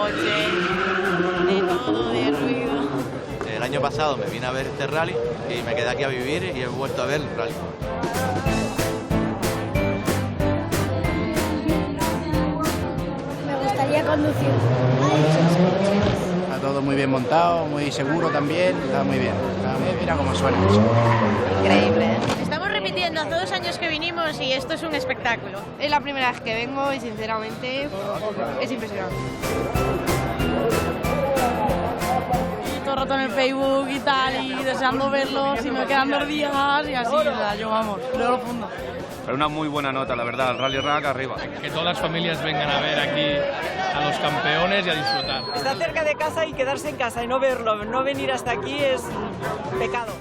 coche, de todo, de ruido. El año pasado me vine a ver este rally y me quedé aquí a vivir y he vuelto a ver el rally. Me gustaría conducir. Está todo muy bien montado, muy seguro también, está muy bien. Mira cómo suena. Increíble, ¿eh? Estamos repitiendo hace 2 años que vinimos y esto es un espectáculo. Es la primera vez que vengo y sinceramente es impresionante. Todo el rato en el Facebook y tal, y deseando verlos y me quedan 2 días y así, yo vamos, de lo profundo. Pero una muy buena nota, la verdad, el Rally Rack arriba. Que todas las familias vengan a ver aquí a los campeones y a disfrutar. Está cerca de casa y quedarse en casa y no verlo, no venir hasta aquí es pecado.